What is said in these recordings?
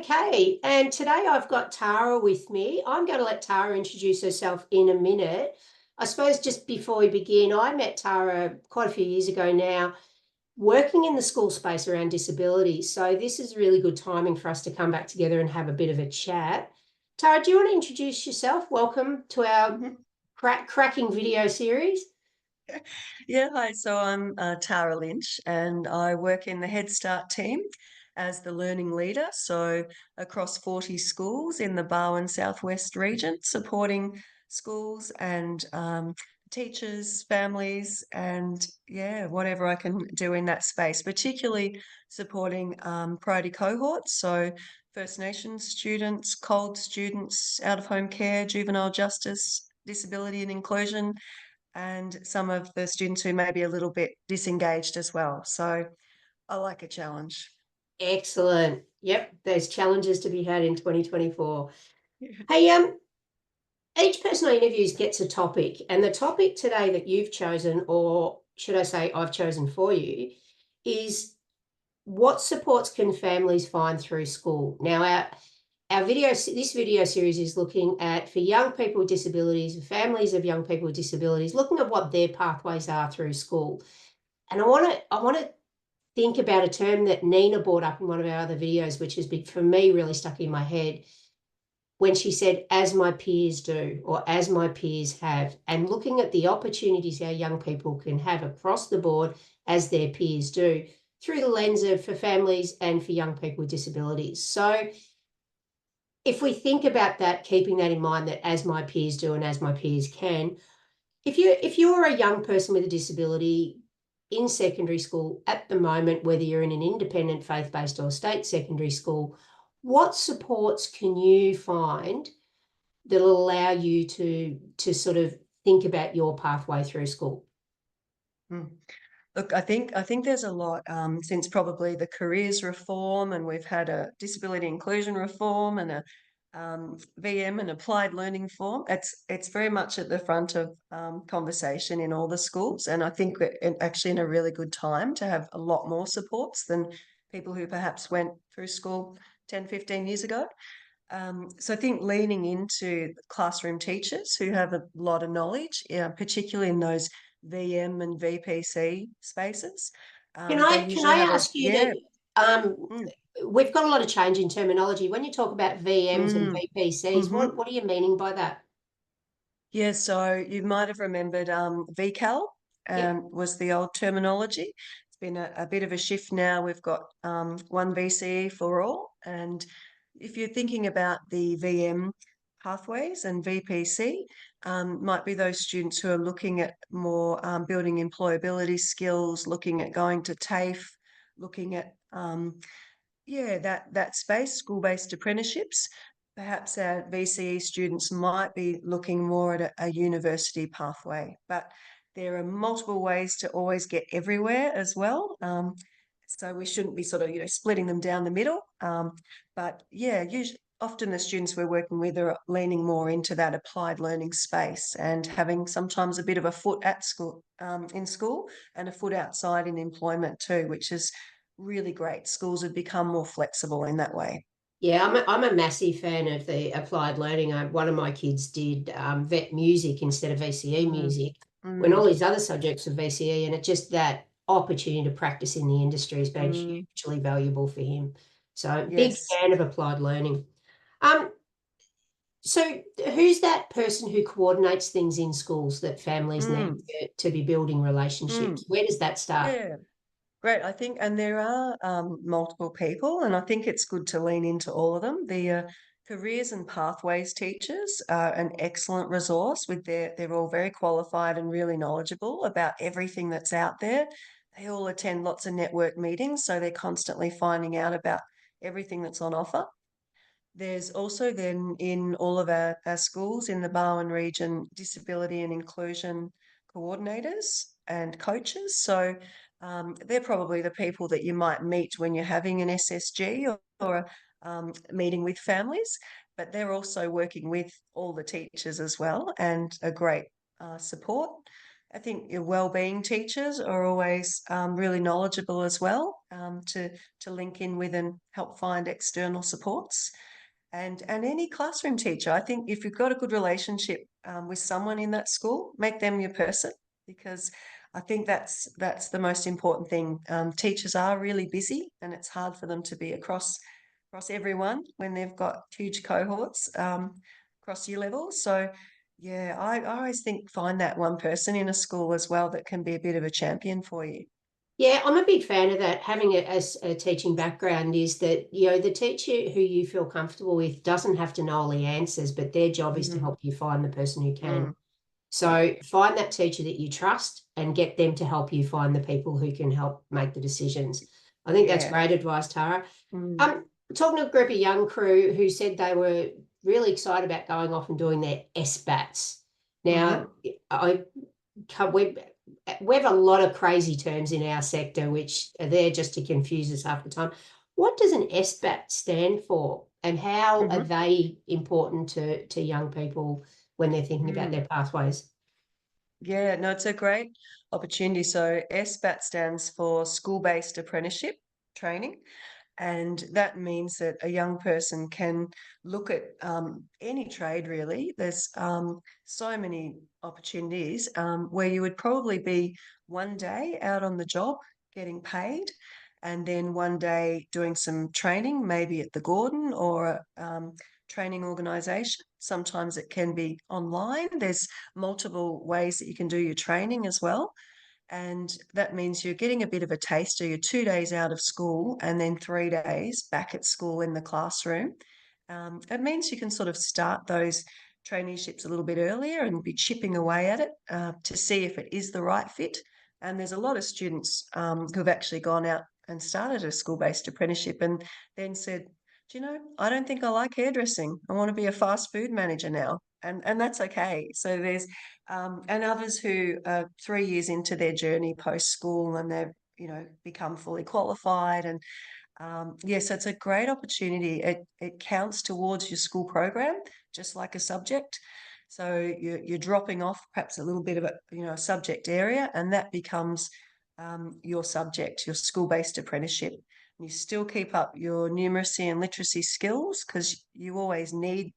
Okay, and today I've got Tara with me. I'm going to let Tara introduce herself in a minute. I suppose just before we begin, I met Tara quite a few years ago now, working in the school space around disability. So this is really good timing for us to come back together and have a bit of a chat. Tara, do you want to introduce yourself? Welcome to our cracking video series. Yeah, hi. So I'm Tara Lynch, and I work in the HeadStart team as the learning leader. So across 40 schools in the Barwon Southwest region, supporting schools and teachers, families, and yeah, whatever I can do in that space, particularly supporting priority cohorts. So First Nations students, COLD students, out of home care, juvenile justice, disability and inclusion, and some of the students who may be a little bit disengaged as well. So I like a challenge. Excellent. Yep, there's challenges to be had in 2024. Yeah. Hey, each person I interview gets a topic, and the topic today that you've chosen, or should I say I've chosen for you, is what supports can families find through school? Now, this video series is looking at for young people with disabilities, families of young people with disabilities, looking at what their pathways are through school. And I want to think about a term that Nina brought up in one of our other videos, which has been for me really stuck in my head when she said, as my peers do, or as my peers have, and looking at the opportunities our young people can have across the board as their peers do through the lens of for families and for young people with disabilities. So if we think about that, keeping that in mind, that as my peers do and as my peers can, if you're a young person with a disability in secondary school at the moment, whether you're in an independent faith-based or state secondary school, what supports can you find that'll allow you to sort of think about your pathway through school? Mm. Look, I think there's a lot since probably the careers reform, and we've had a disability inclusion reform and a VM and applied learning form. It's very much at the front of conversation in all the schools, and I think actually in a really good time to have a lot more supports than people who perhaps went through school 10, 15 years ago. So I think leaning into classroom teachers who have a lot of knowledge, particularly in those VM and VPC spaces. Can They I usually have a, ask you yeah. to Mm, we've got a lot of change in terminology. When you talk about VMs and mm, VPCs, hmm what are you meaning by that? Yeah, so you might have remembered VCAL Yep. was the old terminology. It's been a bit of a shift now. We've got one VCE for all. And if you're thinking about the VM pathways and VPC, might be those students who are looking at more building employability skills, looking at going to TAFE, looking at yeah, that space, school-based apprenticeships. Perhaps our VCE students might be looking more at a university pathway, but there are multiple ways to always get everywhere as well. So we shouldn't be sort of, splitting them down the middle. But yeah, usually, often the students we're working with are leaning more into that applied learning space and having sometimes a bit of a foot at school, in school, and a foot outside in employment too, which is really great. Schools have become more flexible in that way. Yeah, I'm a massive fan of the applied learning. One of my kids did vet music instead of VCE Mm, music when all mm, these other subjects were VCE, and it just that opportunity to practice in the industry has been mm, hugely valuable for him. So big yes. fan of applied learning. Um, so who's that person who coordinates things in schools that families need Mm, to be building mm, relationships? Where does that start? yeah. Great. I think, and there are multiple people, and I think it's good to lean into all of them. The careers and pathways teachers are an excellent resource. They're all very qualified and really knowledgeable about everything that's out there. They all attend lots of network meetings, so they're constantly finding out about everything that's on offer. There's also then in all of our schools in the Barwon region, disability and inclusion coordinators and coaches. So they're probably the people that you might meet when you're having an SSG or a meeting with families, but they're also working with all the teachers as well and a great support. I think your well-being teachers are always really knowledgeable as well, to link in with and help find external supports. And any classroom teacher, I think if you've got a good relationship with someone in that school, make them your person, because I think that's the most important thing. Teachers are really busy, and it's hard for them to be across everyone when they've got huge cohorts across year levels. So yeah, I always think find that one person in a school as well that can be a bit of a champion for you. Yeah, I'm a big fan of that. Having a teaching background is that, the teacher who you feel comfortable with doesn't have to know all the answers, but their job is to Mm, help you find the person who can. mm, yeah, So find that teacher that you trust and get them to help you find the people who can help make the decisions. I think that's yeah. great advice, Tara. Mm, Um, Talking to a group of young crew who said they were really excited about going off and doing their SBATs. hmm. Now, I we have a lot of crazy terms in our sector which are there just to confuse us half the time. What does an SBAT stand for, and how are Hmm. they important to young people when they're thinking about Mm. their pathways? Yeah, no, it's a great opportunity. So SBAT stands for School-Based Apprenticeship Training. And that means that a young person can look at any trade really. There's so many opportunities where you would probably be one day out on the job getting paid, and then one day doing some training, maybe at the Gordon or training organisation. Sometimes it can be online. There's multiple ways that you can do your training as well. And that means you're getting a bit of a taster. You're 2 days out of school and then 3 days back at school in the classroom. It means you can sort of start those traineeships a little bit earlier and be chipping away at it to see if it is the right fit. And there's a lot of students who've actually gone out and started a school-based apprenticeship and then said, do you know, I don't think I like hairdressing. I want to be a fast food manager now. And that's okay. So there's and others who are 3 years into their journey post school and they've become fully qualified. And yeah, so it's a great opportunity. It counts towards your school program, just like a subject. So you're dropping off perhaps a little bit of a subject area, and that becomes your subject, your school-based apprenticeship. You still keep up your numeracy and literacy skills because you always need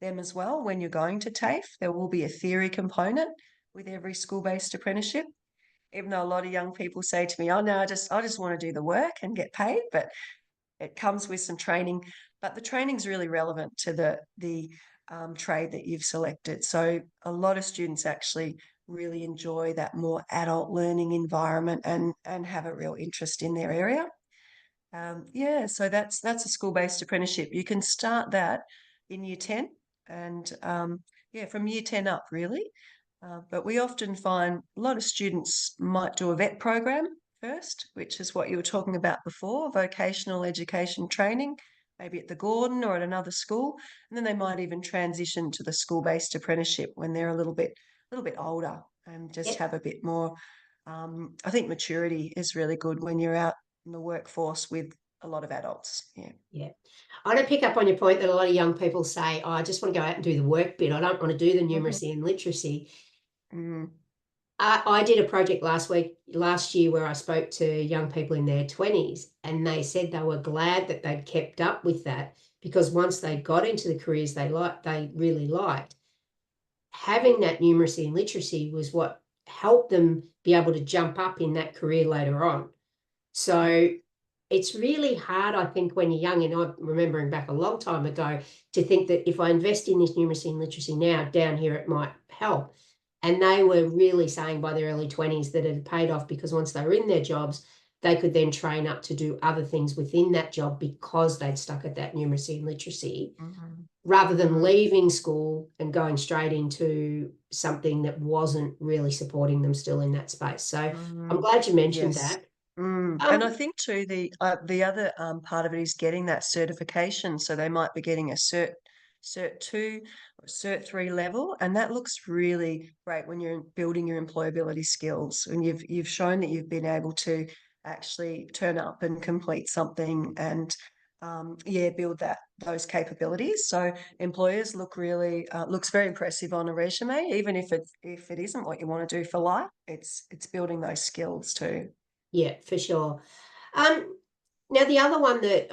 them as well when you're going to TAFE. There will be a theory component with every school-based apprenticeship. Even though a lot of young people say to me, "Oh no, I just want to do the work and get paid," but it comes with some training. But the training's really relevant to the trade that you've selected. So a lot of students actually really enjoy that more adult learning environment and have a real interest in their area. Yeah, so that's a school-based apprenticeship. You can start that in year 10 and yeah, from year 10 up really. But we often find a lot of students might do a vet program first, which is what you were talking about before, vocational education training, maybe at the Gordon or at another school, and then they might even transition to the school-based apprenticeship when they're a little bit older and just Yep. have a bit more. I think maturity is really good when you're out in the workforce with a lot of adults. Yeah. Yeah. I want to pick up on your point that a lot of young people say, "Oh, I just want to go out and do the work bit. I don't want to do the Hmm. numeracy and literacy." Mm, I did a project last year, where I spoke to young people in their 20s, and they said they were glad that they'd kept up with that, because once they got into the careers they really liked, having that numeracy and literacy was what helped them be able to jump up in that career later on. So it's really hard, I think, when you're young, and I'm remembering back a long time ago, to think that if I invest in this numeracy and literacy now, down here it might help. And they were really saying by their early 20s that it had paid off, because once they were in their jobs, they could then train up to do other things within that job because they'd stuck at that numeracy and literacy, mm, rather than mm, leaving school and going straight into something that wasn't really supporting them still in that space. So I'm mm. glad you mentioned Yes. that. And I Um, think too the other part of it is getting that certification. So they might be getting a cert 2 or cert 3 level, and that looks really great when you're building your employability skills and you've shown that you've been able to actually turn up and complete something and build those capabilities. So employers looks very impressive on a resume, even if it isn't what you want to do for life. It's building those skills too. Yeah, for sure. Um, Now the other one that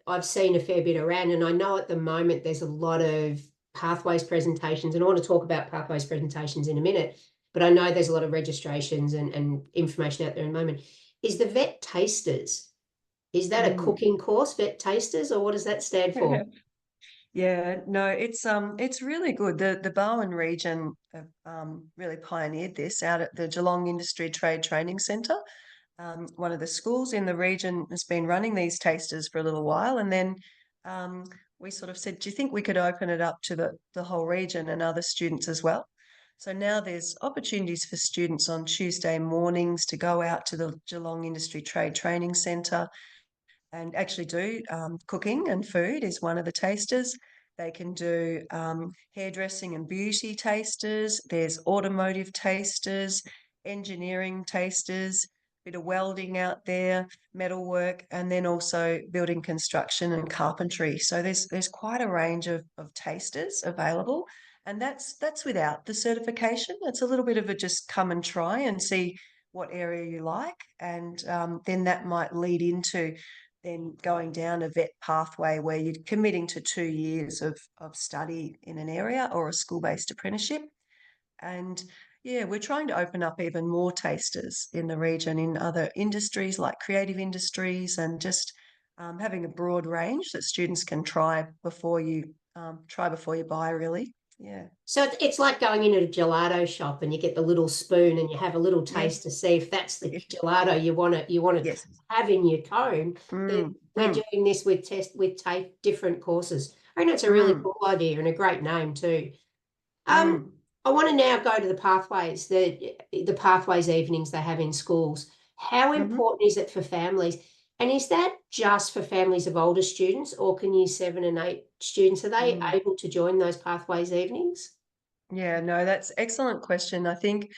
I've seen a fair bit around, and I know at the moment there's a lot of pathways presentations, and I want to talk about pathways presentations in a minute, but I know there's a lot of registrations and information out there in the moment, is the vet tasters. Is that a Mm. cooking course, vet tasters, or what does that stand for? Yeah, no, it's really good. The Barwon region have, really pioneered this out at the Geelong Industry Trade Training Centre. One of the schools in the region has been running these tasters for a little while, and then um, we sort of said, "Do you think we could open it up to the whole region and other students as well?" So now there's opportunities for students on Tuesday mornings to go out to the Geelong Industry Trade Training Centre and actually do cooking and food is one of the tasters. They can do hairdressing and beauty tasters. There's automotive tasters, engineering tasters, bit of welding out there, metalwork, and then also building construction and carpentry. So there's quite a range of tasters available, and that's without the certification. It's a little bit of a just come and try and see what area you like, and then that might lead into then going down a vet pathway where you're committing to 2 years of study in an area or a school-based apprenticeship. And yeah, we're trying to open up even more tasters in the region in other industries like creative industries and just having a broad range that students can try before you buy, really. Yeah. So it's like going into a gelato shop and you get the little spoon and you have a little Yeah. taste to see if that's the gelato you want to Yes. have in your cone. Mm, We're mm, doing this with different courses. I think that's a really mm, cool idea and a great name too. Um, mm, I want to now go to the pathways, the pathways evenings they have in schools. How mhm, important is it for families? And is that just for families of older students, or can year 7 and 8 students, are they mm. able to join those pathways evenings? Yeah, no, that's excellent question. I think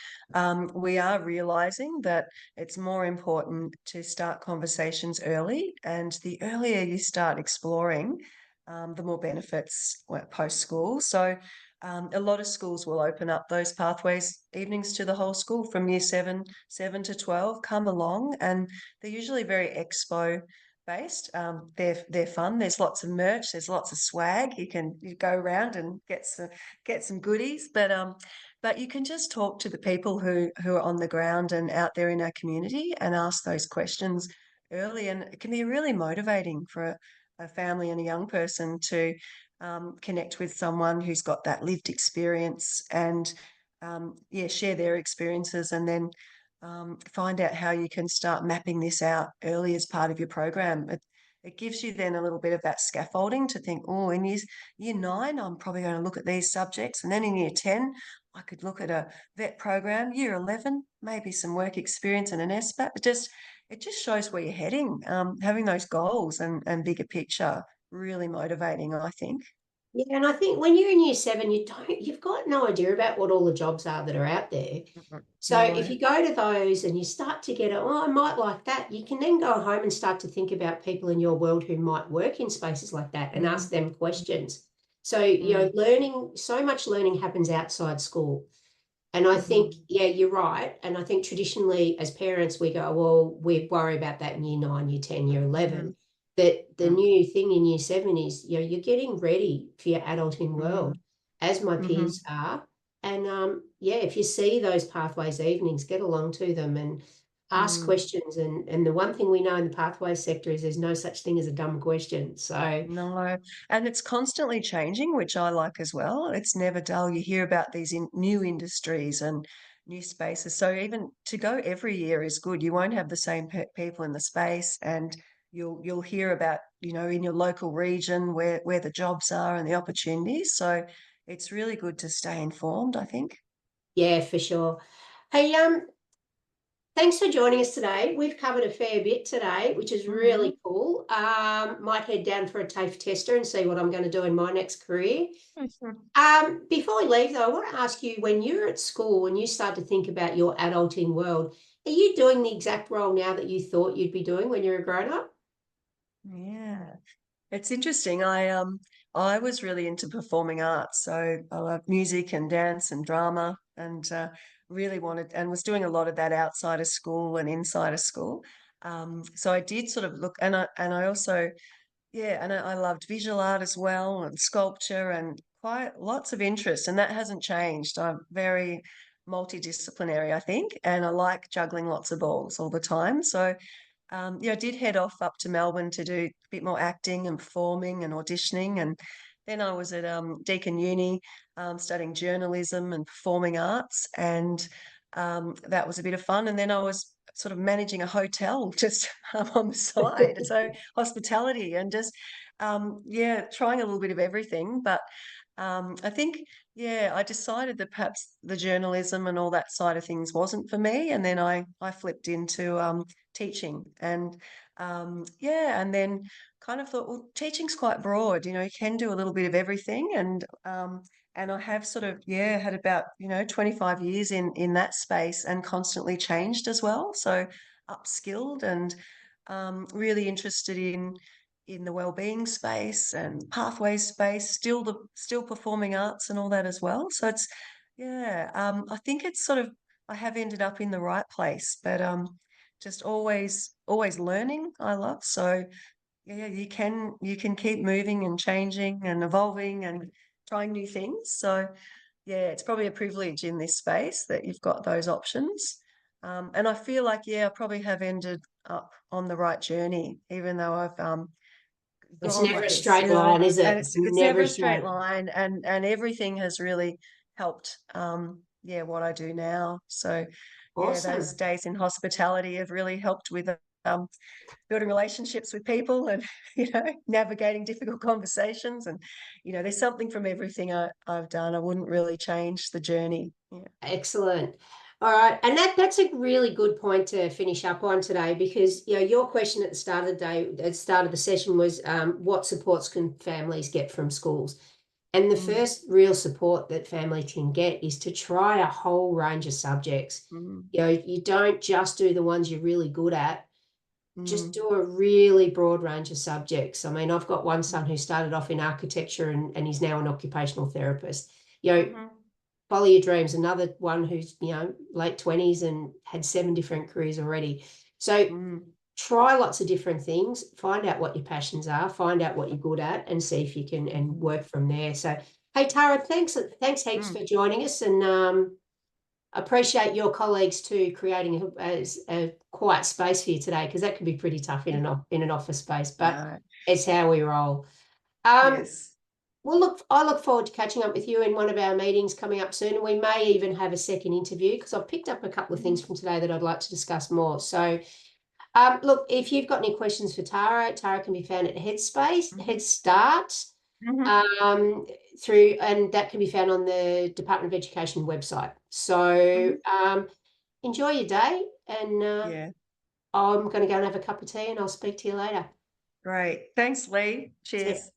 we are realizing that it's more important to start conversations early, and the earlier you start exploring, the more benefits post school. So, a lot of schools will open up those pathways evenings to the whole school from year seven to 12. Come along, and they're usually very expo based. They're fun. There's lots of merch. There's lots of swag. You go around and get some goodies, but you can just talk to the people who are on the ground and out there in our community and ask those questions early, and it can be really motivating for a family and a young person to connect with someone who's got that lived experience and yeah, share their experiences, and then find out how you can start mapping this out early as part of your program. It gives you then a little bit of that scaffolding to think, oh, in year 9, I'm probably going to look at these subjects. And then in year 10, I could look at a vet program. Year 11, maybe some work experience and an SBAT. It just shows where you're heading. Having those goals and bigger picture, really motivating, I think. Yeah, and I think when you're in year 7, you've got no idea about what all the jobs are that are out there. Mhm. So if No. you go to those and you start to get, oh, I might like that, you can then go home and start to think about people in your world who might work in spaces like that and ask Mm, them questions. So, mm, so much learning happens outside school. And I think, mhm, yeah, you're right. And I think traditionally as parents, we go, well, we worry about that in year 9, year 10, year mm, 11. But the mm, new thing in year 7 is, you're getting ready for your adulting world, mm, as my mhm, peers are. And yeah, if you see those pathways evenings, get along to them and ask mm. questions. And the one thing we know in the pathways sector is there's no such thing as a dumb question. So No, and it's constantly changing, which I like as well. It's never dull. You hear about these new industries and new spaces. So even to go every year is good. You won't have the same people in the space, and you'll hear about, in your local region where the jobs are and the opportunities. So it's really good to stay informed, I think. yeah, for sure. Hey, thanks for joining us today. We've covered a fair bit today, which is Mm-hmm. really cool. Might head down for a TAFE tester and see what I'm going to do in my next career. Before we leave, though, I want to ask you, when you're at school and you start to think about your adulting world, are you doing the exact role now that you thought you'd be doing when you were a grown up? Yeah. It's interesting. I was really into performing arts, so I love music and dance and drama, and really wanted and was doing a lot of that outside of school and inside of school. So I did sort of look, and I also yeah, and I loved visual art as well and sculpture and quite lots of interest, and that hasn't changed. I'm very multidisciplinary, I think, and I like juggling lots of balls all the time. So yeah, I did head off up to Melbourne to do a bit more acting and performing and auditioning. And then I was at Deakin Uni studying journalism and performing arts. And that was a bit of fun. And then I was sort of managing a hotel just on the side. So hospitality and just, yeah, trying a little bit of everything. But I think, yeah, I decided that perhaps the journalism and all that side of things wasn't for me. And then I flipped into teaching and yeah, and then kind of thought, well, teaching's quite broad, you can do a little bit of everything. And I have sort of, yeah, had about, 25 years in that space and constantly changed as well. So upskilled and really interested in the well-being space and pathways space, still performing arts and all that as well. So it's yeah, I think it's sort of I have ended up in the right place, but just always learning I love. So yeah, you can keep moving and changing and evolving and trying new things. So yeah, it's probably a privilege in this space that you've got those options. And I feel like, yeah, I probably have ended up on the right journey, even though I've It's gone never like a this, straight line, is and it? it's Never never a a straight straight. line, and everything has really helped. Yeah, what I do now. So yeah, those Awesome. days in hospitality have really helped with um, building relationships with people and navigating difficult conversations and there's something from everything I've done. I wouldn't really change the journey. Yeah. Excellent. All right. And that's a really good point to finish up on today because your question at the start of the day, at the start of the session was what supports can families get from schools? And the Mm, first real support that family can get is to try a whole range of subjects. mm, You don't just do the ones you're really good at, just mm, do a really broad range of subjects. I mean, I've got one son mm, who started off in architecture and he's now an occupational therapist. mhm, Follow your dreams. Another one who's, late 20s and had 7 different careers already. So mm, try lots of different things, find out what your passions are, find out what you're good at, and see if you can and mhm, work from there. So, hey Tara, thanks heaps mm. for joining us, and appreciate your colleagues too creating a quiet space for you today because that can be pretty tough in an office space, but No, it's how we roll. Um, yes. well, look, I look forward to catching up with you in one of our meetings coming up soon. And we may even have a second interview because I've picked up a couple of things Mhm, from today that I'd like to discuss more. So, look, if you've got any questions for Tara, Tara can be found at Headspace, mhm, HeadStart, mhm. um, and that can be found on the Department of Education website. So, Mhm. enjoy your day, and Yeah, I'm going to go and have a cup of tea, and I'll speak to you later. great. Thanks, Lee. See ya. Cheers.